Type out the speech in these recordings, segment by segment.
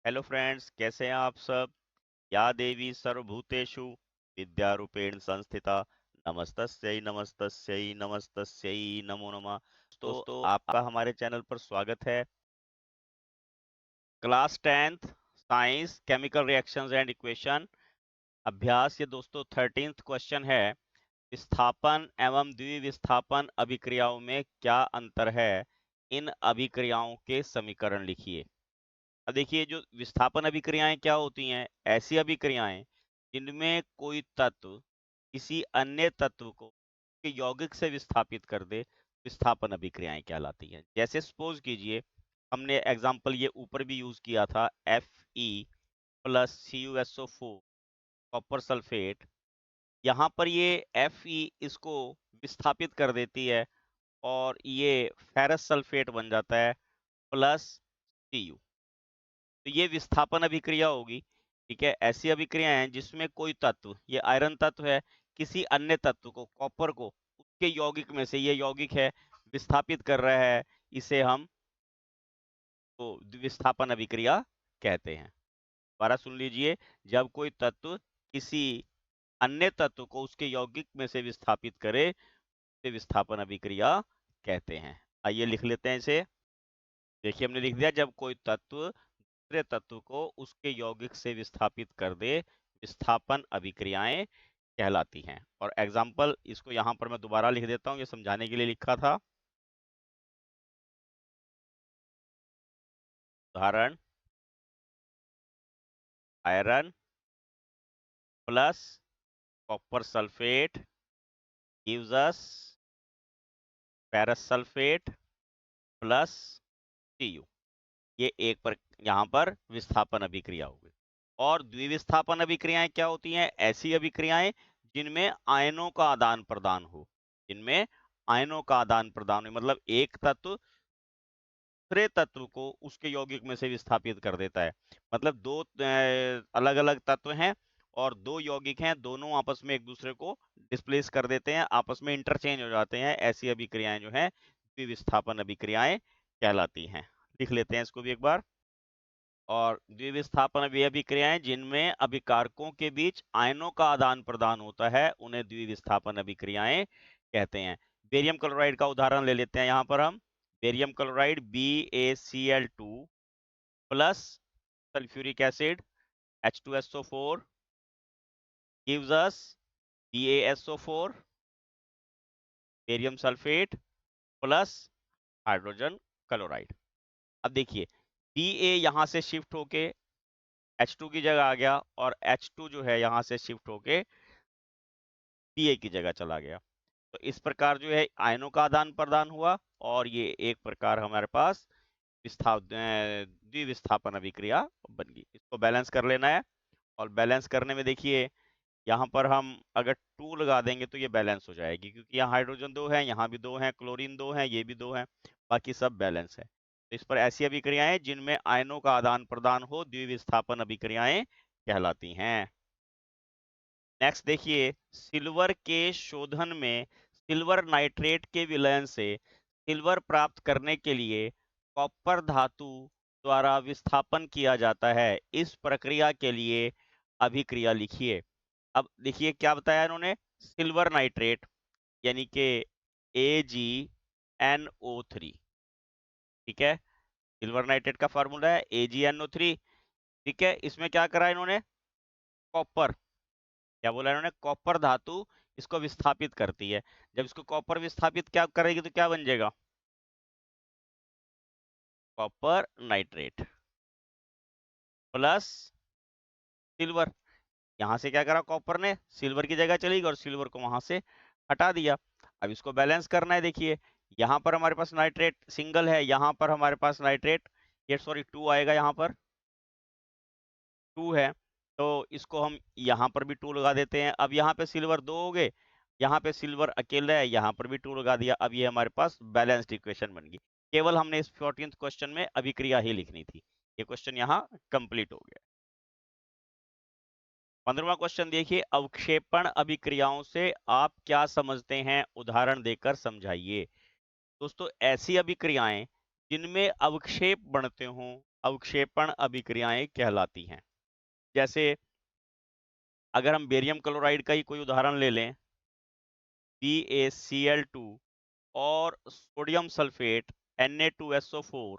Hello friends, कैसे हैं आप सब। या देवी सर्वभूतेषु विद्यारूपेण संस्थिता नमस्तस्यै नमस्तस्यै नमस्तस्यै नमो नमः। दोस्तों, आपका हमारे चैनल पर स्वागत है। Class 10th science chemical reactions and equation अभ्यास। ये दोस्तों 13th क्वेश्चन है। विस्थापन एवं द्विविस्थापन अभिक्रियाओं में क्या अंतर है, इन अभिक्रियाओं के समीकरण लिखिए। अब देखिए, जो विस्थापन अभिक्रियाएं क्या होती हैं, ऐसी अभिक्रियाएं जिनमें कोई तत्व किसी अन्य तत्व को के यौगिक से विस्थापित कर दे, विस्थापन अभिक्रियाएं कहलाती हैं। जैसे सपोज कीजिए, हमने एग्जांपल ये ऊपर भी यूज किया था, Fe+CuSO4 कॉपर सल्फेट। यहाँ पर ये Fe इसको विस्थापित कर देती है और ये फेरस सल्फेट बन जाता है प्लस Cu। तो ये विस्थापन अभिक्रिया होगी। ठीक है, ऐसी अभिक्रिया है जिसमें कोई तत्व, ये आयरन तत्व है, किसी अन्य तत्व को, कॉपर को, उसके यौगिक में से, ये यौगिक है, विस्थापित कर रहा है, इसे हम तो विस्थापन अभिक्रिया कहते हैं। दोबारा सुन लीजिए, जब कोई तत्व किसी अन्य तत्व को उसके यौगिक में से विस्थापित करे, उसे विस्थापन अभिक्रिया कहते हैं। आइए लिख लेते हैं इसे। देखिए, हमने लिख दिया, जब कोई तत्व दूसरे तत्व को उसके यौगिक से विस्थापित कर दे, विस्थापन अभिक्रियाएं कहलाती हैं। और एग्जाम्पल इसको यहां पर मैं दोबारा लिख देता हूं, ये समझाने के लिए लिखा था। उदाहरण, iron plus copper sulphate gives us ferrous sulphate plus Cu। ये एक पर यहाँ पर विस्थापन अभिक्रिया होगी। और द्विविस्थापन अभिक्रियाएं क्या होती हैं? ऐसी अभिक्रियाएं जिनमें आयनों का आदान प्रदान हो, जिनमें आयनों का आदान प्रदान हो, मतलब एक तत्व दूसरे तत्व को उसके यौगिक में से विस्थापित कर देता है। मतलब दो अलग अलग तत्व हैं और दो यौगिक हैं, दोनों आपस में एक दूसरे को डिस्प्लेस कर देते हैं, आपस में इंटरचेंज हो जाते हैं। ऐसी अभिक्रियाएं जो हैं, द्विविस्थापन अभिक्रियाएं कहलाती हैं। लिख लेते हैं इसको भी एक बार। और द्विविस्थापन वे अभिक्रियाएं जिनमें अभिकारकों के बीच आयनों का आदान प्रदान होता है, उन्हें द्विविस्थापन अभिक्रियाएं कहते हैं। बेरियम क्लोराइड का उदाहरण ले लेते हैं यहाँ पर हम। Barium chloride BaCl2 plus sulphuric acid H2SO4 gives us BaSO4 barium sulphate plus hydrogen chloride. अब देखिए, Ba यहां से शिफ्ट होके H2 की जगह आ गया और H2 जो है यहां से शिफ्ट होके Ba की जगह चला गया। तो इस प्रकार जो है आयनों का आदान प्रदान हुआ और ये एक प्रकार हमारे पास द्विविस्थापन अभिक्रिया बन गई। इसको बैलेंस कर लेना है। और बैलेंस करने में देखिए, यहाँ पर हम अगर 2 लगा देंगे तो ये बैलेंस हो जाएगी, क्योंकि यहाँ हाइड्रोजन 2 है, यहाँ भी 2 है, क्लोरीन 2 है, ये भी 2 है, बाकी सब बैलेंस है। तो इस पर ऐसी अभिक्रियाएं जिनमें आयनों का आदान प्रदान हो, द्विविस्थापन अभिक्रियाएं कहलाती हैं। नेक्स्ट देखिए, सिल्वर के शोधन में सिल्वर नाइट्रेट के विलयन से सिल्वर प्राप्त करने के लिए कॉपर धातु द्वारा विस्थापन किया जाता है। इस प्रक्रिया के लिए अभिक्रिया लिखिए। अब देखिए क्या बताया इन्होंने, सिल्वर नाइट्रेट यानी कि AgNO3। ठीक है, सिल्वर नाइट्रेट का फार्मूला है AgNO3। ठीक है, इसमें क्या करा इन्होंने, कॉपर, क्या बोला इन्होंने, कॉपर धातु इसको विस्थापित करती है। जब इसको कॉपर विस्थापित क्या करेगी तो क्या बन जाएगा, कॉपर नाइट्रेट प्लस सिल्वर। यहां से क्या करा कॉपर ने, सिल्वर की जगह चली गई और सिल्वर को वहां से हटा दिया। अब इसको बैलेंस करना है। देखिए, यहाँ पर हमारे पास नाइट्रेट सिंगल है, यहाँ पर हमारे पास नाइट्रेट, ये सॉरी 2 आएगा, यहाँ पर 2 है, तो इसको हम यहाँ पर भी 2 लगा देते हैं। अब यहाँ पे सिल्वर 2 हो गए, यहाँ पे सिल्वर अकेला है, यहाँ पर भी 2 लगा दिया। अब ये हमारे पास बैलेंस्ड इक्वेशन बन गई। केवल हमने इस 14th क्वेश्चन में अभिक्रिया ही लिखनी थी। ये क्वेश्चन यहाँ कंप्लीट हो गया। 15वां क्वेश्चन देखिए, अवक्षेपण अभिक्रियाओं से आप क्या समझते हैं, उदाहरण देकर समझाइए। दोस्तों, ऐसी अभिक्रियाएं जिनमें अवक्षेप बनते हों, अवक्षेपण अभिक्रियाएं कहलाती हैं। जैसे अगर हम बेरियम क्लोराइड का ही कोई उदाहरण ले लें, BaCl2 और सोडियम सल्फेट Na2SO4,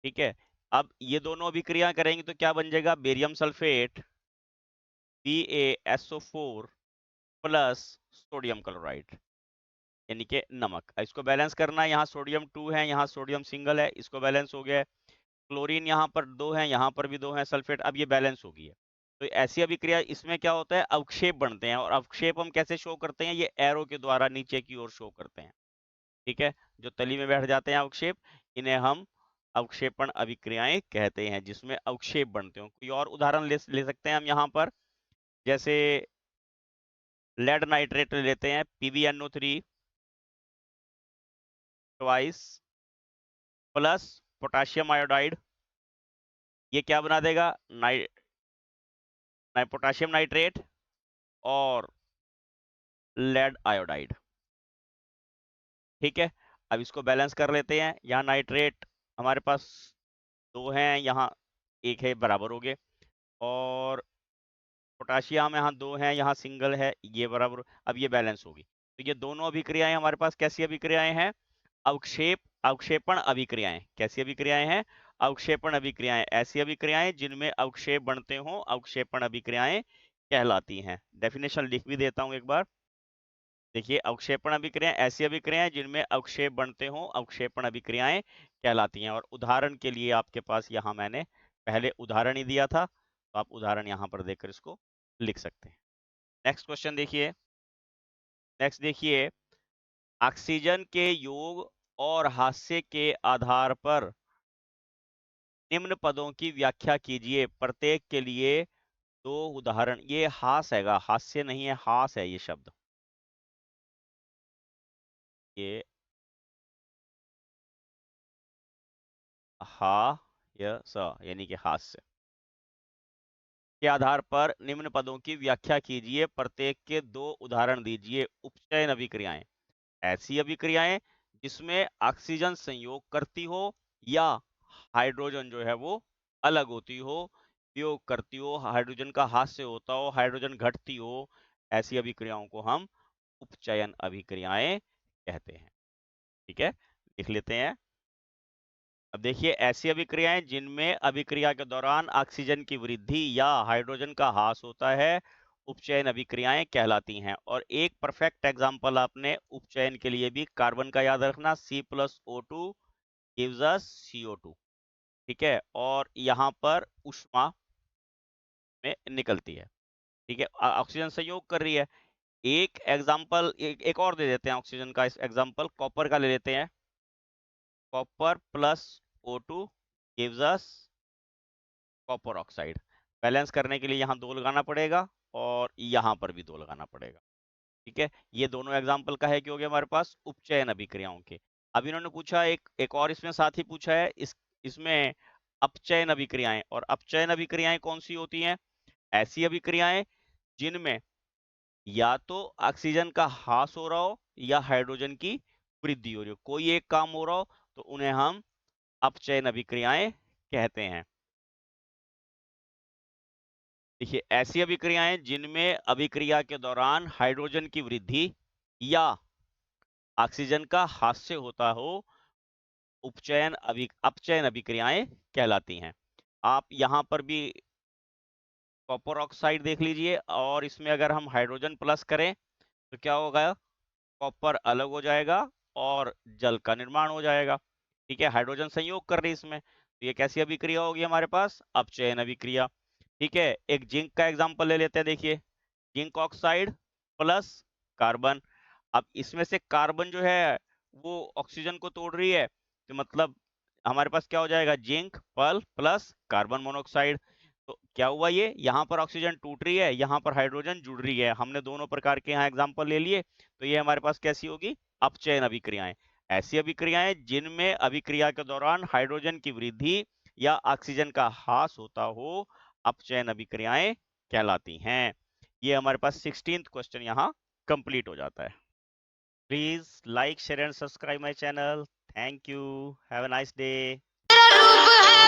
ठीक है। अब ये दोनों अभिक्रिया करेंगे तो क्या बन जाएगा? Barium sulphate BaSO4 plus sodium chloride, यानी कि नमक। इसको बैलेंस करना है, यहाँ सोडियम 2 है, यहाँ सोडियम सिंगल है, इसको बैलेंस हो गया है। क्लोरीन यहाँ पर 2 है, यहाँ पर भी 2 है सल्फेट, अब ये बैलेंस हो गई है। तो ऐसी अभिक्रिया, इसमें क्या होता है? अवक्षेप बनते हैं। और अवक्षेप हम कैसे शो करते हैं? ये एरो के द्वारा नीचे की ओर शो करते हैं, ठीक है। जो तली में बैठ जाते हैं अवक्षेप, इन्हें हम अवक्षेपण अभिक्रियाएं कहते हैं, जिसमें अवक्षेप बनते हो। कोई और उदाहरण ले सकते हैं हम यहाँ पर, जैसे लेड नाइट्रेट ले लेते हैं, PbNO3 twice plus potassium iodide. ये क्या बना देगा? पोटाशियम नाइट्रेट और लेड आयोडाइड, ठीक है। अब इसको बैलेंस कर लेते हैं। यहाँ नाइट्रेट हमारे पास 2 हैं, यहाँ 1 है, बराबर हो गए। और पोटाशियम यहाँ 2 हैं, यहाँ सिंगल है, ये बराबर। अब ये बैलेंस होगी। तो ये दोनों अभिक्रियाएं हमारे पास कैसी अभिक्रियाएं हैं? अवक्षेपण अभिक्रियाएं। कैसी अभिक्रियाएं हैं? अवक्षेपण अभिक्रियाएं। ऐसी अभिक्रियाएं जिनमें अवक्षेप बनते हों, अवक्षेपण अभिक्रियाएं कहलाती हैं। डेफिनेशन लिख भी देता हूं एक बार। देखिए, अवक्षेपण अभिक्रियाएं ऐसी अभिक्रियाएं जिनमें अवक्षेप बनते हों, अवक्षेपण अभिक्रियाएं कहलाती हैं। और उदाहरण के लिए आपके पास यहाँ मैंने पहले उदाहरण ही दिया था, तो आप उदाहरण यहाँ पर देखकर इसको लिख सकते हैं। नेक्स्ट क्वेश्चन देखिए। नेक्स्ट देखिए, ऑक्सीजन के योग और हास्य के आधार पर निम्न पदों की व्याख्या कीजिए। प्रत्येक के लिए 2 उदाहरण। ये हास हैगा, हास्य नहीं है, हास है ये शब्द। ये यानी कि हास्य के आधार पर निम्न पदों की व्याख्या कीजिए। प्रत्येक के 2 उदाहरण दीजिए। उपचयन अभिक्रियाएं, ऐसी अभिक्रियाएं जिसमें ऑक्सीजन संयोग करती हो या हाइड्रोजन जो है वो अलग होती हो, वियोग करती हो, हाइड्रोजन का हास्य होता हो, हाइड्रोजन घटती हो, ऐसी अभिक्रियाओं को हम उपचयन अभिक्रियाएं कहते हैं, ठीक है। लिख लेते हैं। अब देखिए, ऐसी अभिक्रियाएं जिनमें अभिक्रिया के दौरान ऑक्सीजन की वृद्धि या हाइड्रोजन का ह्रास होता है, उपचयन अभिक्रियाएं कहलाती हैं। और एक परफेक्ट एग्जांपल आपने उपचयन के लिए भी कार्बन का याद रखना, C+O2 gives us CO2, ठीक है। और यहाँ पर ऊष्मा में निकलती है, ठीक है। ऑक्सीजन संयोग कर रही है। एक एग्जांपल एक और दे देते हैं ऑक्सीजन का एग्जांपल, कॉपर का ले लेते हैं। Copper plus O2 gives us copper oxide. Balance करने के लिए यहाँ 2 लगाना पड़ेगा और यहाँ पर भी 2 लगाना पड़ेगा, ठीक है। ये दोनों एग्जाम्पल का है कि हो गया हमारे पास उपचयन अभिक्रियाओं के। अब इन्होंने पूछा एक और इसमें साथ ही पूछा है, इसमें अपचयन अभिक्रियाएं। और अपचयन अभिक्रियाएं कौन सी होती हैं? ऐसी अभिक्रियाएं जिनमें या तो ऑक्सीजन का ह्रास हो रहा हो या हाइड्रोजन की वृद्धि हो रही हो, कोई एक काम हो रहा हो, तो उन्हें हम अपचयन अभिक्रियाएं कहते हैं। देखिए, ऐसी अभिक्रियाएं जिनमें अभिक्रिया के दौरान हाइड्रोजन की वृद्धि या ऑक्सीजन का हास्य होता हो, अपचयन अभिक्रियाएं कहलाती हैं। आप यहां पर भी कॉपर ऑक्साइड देख लीजिए, और इसमें अगर हम हाइड्रोजन प्लस करें तो क्या होगा? कॉपर अलग हो जाएगा और जल का निर्माण हो जाएगा, ठीक है। हाइड्रोजन संयोग कर रही है इसमें, तो ये कैसी अभिक्रिया होगी हमारे पास? अपचयन अभिक्रिया, ठीक है। एक जिंक का एग्जांपल ले लेते हैं। देखिए, जिंक ऑक्साइड प्लस कार्बन। अब इसमें से कार्बन जो है वो ऑक्सीजन को तोड़ रही है, तो मतलब हमारे पास क्या हो जाएगा? जिंक पल प्लस कार्बन मोनोऑक्साइड। तो क्या हुआ? ये यहाँ पर ऑक्सीजन टूट रही है, यहाँ पर हाइड्रोजन जुड़ रही है। हमने दोनों प्रकार के यहाँ एग्जाम्पल ले लिए, तो ये हमारे पास कैसी होगी? अपचयन अभिक्रियाएं। ऐसी अभिक्रियाएं जिनमें अभिक्रिया के दौरान हाइड्रोजन की वृद्धि या ऑक्सीजन का ह्रास होता हो, अपचयन अभिक्रियाएं कहलाती हैं। ये हमारे पास 16th क्वेश्चन यहाँ कंप्लीट हो जाता है। Please like, share and subscribe my channel. Thank you, have a nice day. तेरा रूप है